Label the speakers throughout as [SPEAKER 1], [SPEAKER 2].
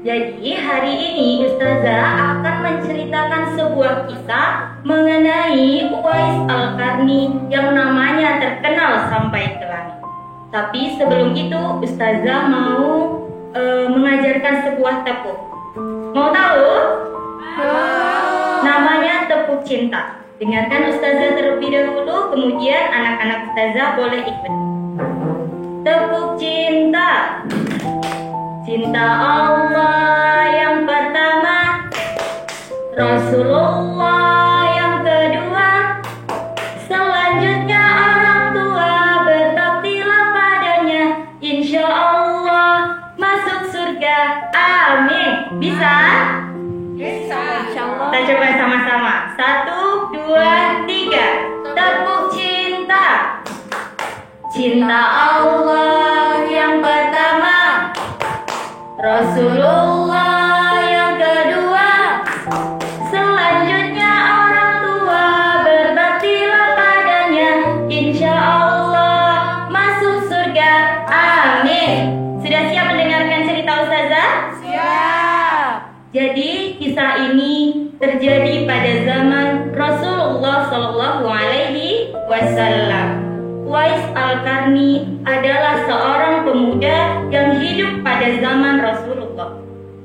[SPEAKER 1] Jadi hari ini Ustazah akan menceritakan sebuah kisah mengenai Uwais Al-Qarni yang namanya terkenal sampai ke langit. Tapi sebelum itu Ustazah mau mengajarkan sebuah tepuk. Mau tahu? Namanya tepuk cinta. Dengarkan Ustazah terlebih dahulu, kemudian anak-anak Ustazah boleh ikut. Tepuk cinta. Cinta Allah yang pertama, Rasulullah yang kedua, selanjutnya orang tua, berbaktilah padanya, insya Allah masuk surga, amin. Bisa?
[SPEAKER 2] Bisa, insya Allah.
[SPEAKER 1] Kita coba sama-sama. 1, 2, 3. Tepuk cinta. Cinta Allah yang pertama, Rasulullah yang kedua, selanjutnya orang tua, berbaktilah padanya, insya Allah masuk surga, amin. Sudah siap mendengarkan cerita Ustazah?
[SPEAKER 2] Siap.
[SPEAKER 1] Jadi kisah ini terjadi pada zaman Rasulullah Shallallahu Alaihi Wasallam. Uwais Al-Qarni adalah seorang pemuda yang hidup pada zaman Rasulullah.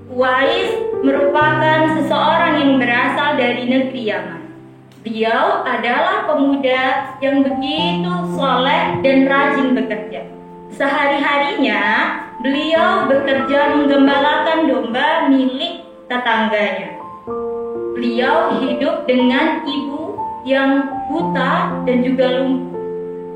[SPEAKER 1] Uwais merupakan seseorang yang berasal dari negeri Yaman. Beliau adalah pemuda yang begitu soleh dan rajin bekerja. Sehari-harinya beliau bekerja menggembalakan domba milik tetangganya. Beliau hidup dengan ibu yang buta dan juga lumpuh.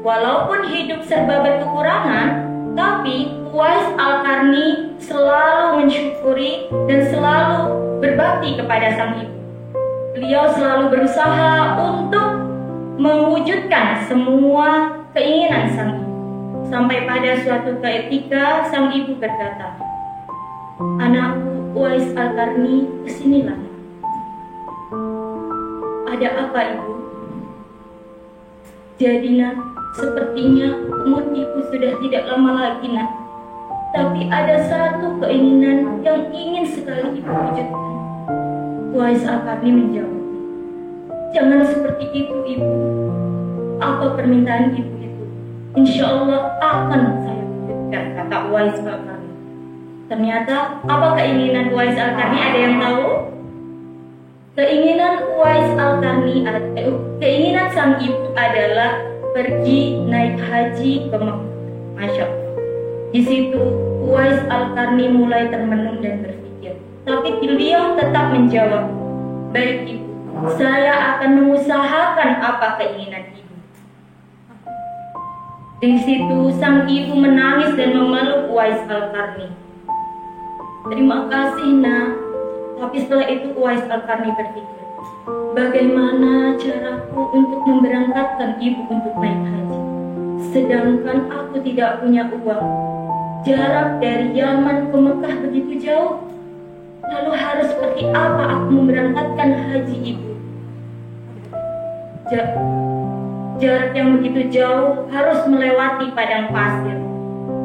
[SPEAKER 1] Walaupun hidup serba berkekurangan, tapi Uwais Al-Qarni selalu mensyukuri dan selalu berbakti kepada sang ibu. Beliau selalu berusaha untuk mewujudkan semua keinginan sang ibu. Sampai pada suatu ketika sang ibu berkata, "Anakku Uwais Al-Qarni, kesinilah." "Ada apa, Ibu?" "Jadi nak, sepertinya umur ibu sudah tidak lama lagi nak. Tapi ada satu keinginan yang ingin sekali ibu wujudkan." Uwais Al-Qarni menjawab, "Jangan seperti itu ibu. Apa permintaan ibu itu? Insya Allah akan saya wujudkan," kata Uwais Al-Qarni. Ternyata apa keinginan Uwais Al-Qarni, ada yang tahu? Keinginan Uwais Al-Qarni, keinginan sang ibu adalah pergi naik haji ke Mekah. Masya Allah. Di situ Uwais Al-Qarni mulai termenung dan berpikir. Tapi beliau tetap menjawab, "Baik ibu, saya akan mengusahakan apa keinginan ibu." Di situ sang ibu menangis dan memeluk Uwais Al-Qarni. "Terima kasih nak." Tapi setelah itu Uwais Al-Qarni berpikir, bagaimana caraku untuk memberangkatkan ibu untuk naik haji? Sedangkan aku tidak punya uang. Jarak dari Yaman ke Mekah begitu jauh. Lalu harus seperti apa aku memberangkatkan haji ibu? Jarak yang begitu jauh harus melewati padang pasir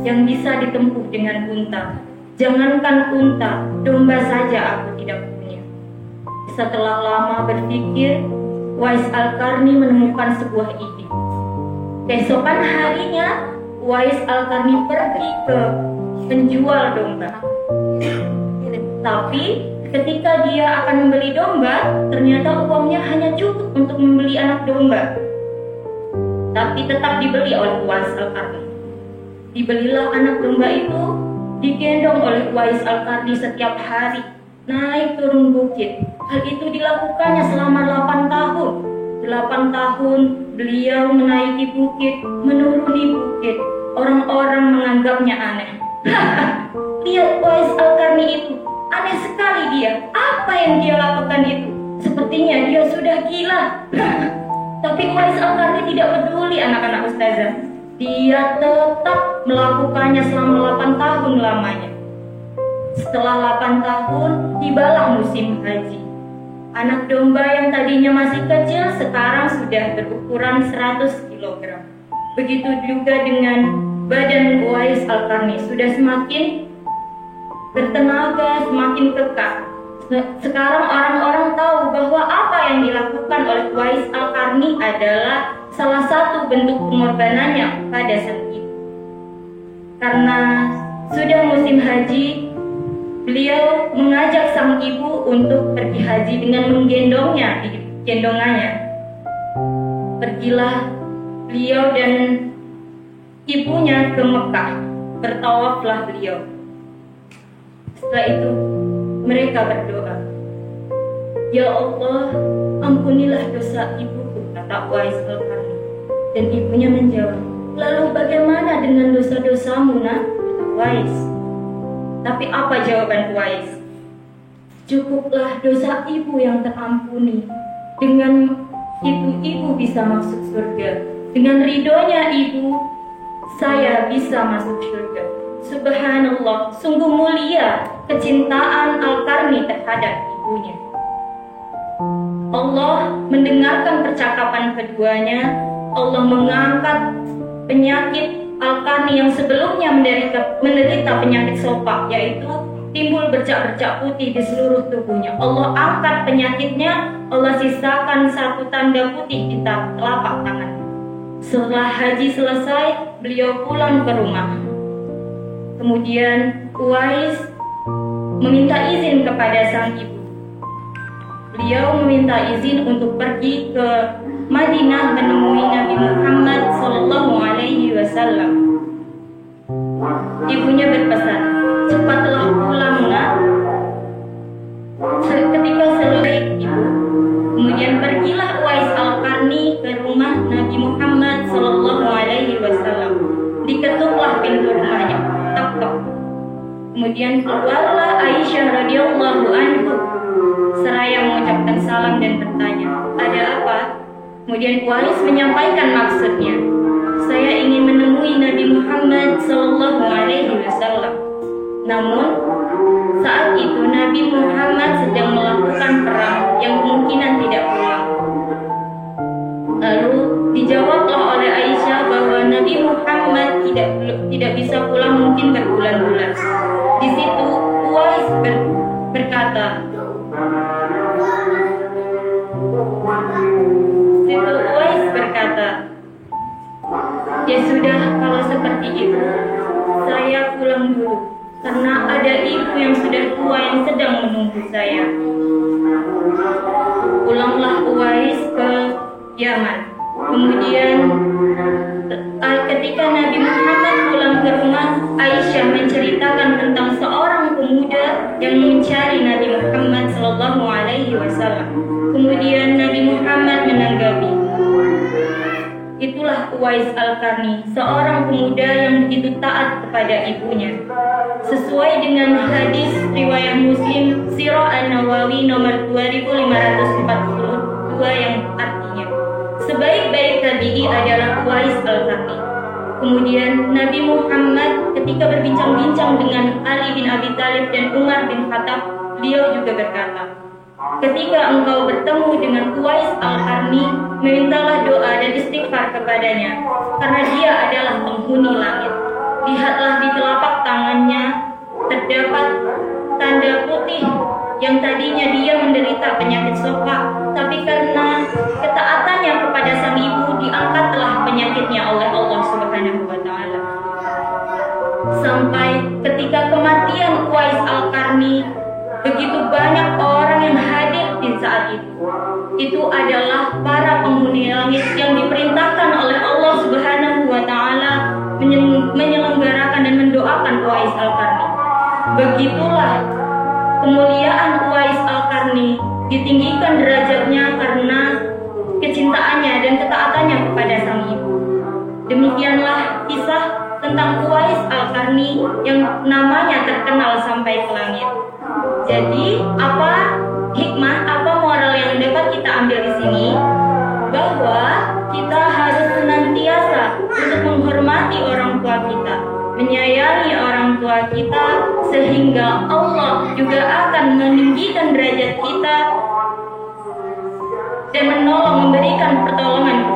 [SPEAKER 1] yang bisa ditempuh dengan unta. Jangankan unta, domba saja aku tidak punya. Setelah lama berpikir, Uwais Al-Qarni menemukan sebuah ide. Keesokan harinya, Uwais Al-Qarni pergi ke penjual domba. Tapi ketika dia akan membeli domba, ternyata uangnya hanya cukup untuk membeli anak domba. Tapi tetap dibeli oleh Uwais Al-Qarni. Dibelilah anak domba itu, digendong oleh Uwais Al-Qarni setiap hari, naik turun bukit. Hal itu dilakukannya selama 8 tahun. 8 tahun beliau menaiki bukit, menuruni bukit. Orang-orang menganggapnya aneh. Lihat Uwais Al-Qarni itu, aneh sekali dia. Apa yang dia lakukan itu? Sepertinya dia sudah gila. Tapi Uwais Al-Qarni tidak peduli anak-anak ustazah. Dia tetap melakukannya selama 8 tahun lamanya. Setelah 8 tahun, tibalah musim haji. Anak domba yang tadinya masih kecil sekarang sudah berukuran 100 kg. Begitu juga dengan badan Uwais Al-Qarni, sudah semakin bertenaga, semakin kekar. Sekarang orang-orang tahu bahwa apa yang dilakukan oleh Uwais Al-Qarni adalah salah satu bentuk pengorbanannya pada sang ibu. Karena sudah musim haji, beliau mengajak sang ibu untuk pergi haji dengan menggendongnya di gendongannya. Pergilah beliau dan ibunya ke Mekah, bertawaflah beliau. Setelah itu mereka berdoa, "Ya Allah, ampunilah dosa ibuku," kata Uwais Al-Qarni. Dan ibunya menjawab, "Lalu bagaimana dengan dosa-dosamu, nak?" kata Uwais. Tapi apa jawaban Uwais? "Cukuplah dosa ibu yang terampuni. Dengan itu ibu bisa masuk surga. Dengan ridhonya ibu, saya bisa masuk surga." Subhanallah, sungguh mulia kecintaan Al-Qarni terhadap ibunya. Allah mendengarkan percakapan keduanya. Allah mengangkat penyakit Al-Qarni yang sebelumnya menderita penyakit sopak, yaitu timbul bercak-bercak putih di seluruh tubuhnya. Allah angkat penyakitnya, Allah sisakan satu tanda putih di telapak tangannya. Setelah haji selesai, beliau pulang ke rumah. Kemudian Uwais meminta izin kepada sang ibu. Beliau meminta izin untuk pergi ke Madinah menemui Nabi Muhammad SAW. Ibunya berpesan, "Cepatlah pulang, nak." Ketika selesai ibu, kemudian pergilah Uwais Al-Qarni ke rumah Nabi Muhammad SAW. Diketuklah pintu rumahnya. Tok-tok. Kemudian keluarlah Aisyah radhiyallahu anhu seraya mengucapkan salam dan bertanya, "Ada apa?" Kemudian Uwais menyampaikan maksudnya, "Saya ingin menemui Nabi Muhammad SAW." Namun saat itu Nabi Muhammad sedang melakukan perang yang kemungkinan tidak pulang. Lalu dijawablah oleh Aisyah bahwa Nabi Muhammad tidak bisa pulang mungkin berbulan-bulan. Di situ Uwais berkata, "Ya sudah, kalau seperti itu, saya pulang dulu karena ada ibu yang sudah tua yang sedang menunggu saya." Pulanglah Uwais ke Yaman. Kemudian ketika Nabi Muhammad pulang ke rumah, Aisyah menceritakan tentang seorang pemuda yang mencari Nabi Muhammad SAW. Kemudian Nabi Muhammad menanggapi, "Itulah Uwais Al-Qarni, seorang pemuda yang begitu taat kepada ibunya." Sesuai dengan hadis riwayat Muslim Sirah An-Nawawi nomor 2542 yang artinya, "Sebaik-baik tabi'i adalah Uwais Al-Qarni." Kemudian Nabi Muhammad ketika berbincang-bincang dengan Ali bin Abi Thalib dan Umar bin Khattab, beliau juga berkata, "Ketika engkau bertemu dengan Uwais Al-Qarni, memintalah doa dan istighfar kepadanya, karena dia adalah penghuni langit. Lihatlah di telapak tangannya terdapat tanda putih yang tadinya dia menderita penyakit sopak, tapi karena ketaatannya kepada sang ibu diangkatlah penyakitnya oleh Allah Subhanahu wa Ta'ala." Sampai ketika kematian Uwais Al-Qarni, begitu banyak orang yang hadir di saat itu. Itu adalah para penghuni langit yang diperintahkan oleh Allah Subhanahu wa Ta'ala menyelenggarakan dan mendoakan Uwais Al-Qarni. Begitulah kemuliaan Uwais Al-Qarni, ditinggikan derajatnya karena kecintaannya dan ketaatannya kepada sang ibu. Demikianlah kisah tentang Uwais Al-Qarni yang namanya terkenal sampai ke langit. Jadi, apa hikmah, apa moral yang dapat kita ambil di sini? Bahwa kita harus senantiasa untuk menghormati orang tua kita, menyayangi orang tua kita, sehingga Allah juga akan meninggikan derajat kita dan memberikan pertolongan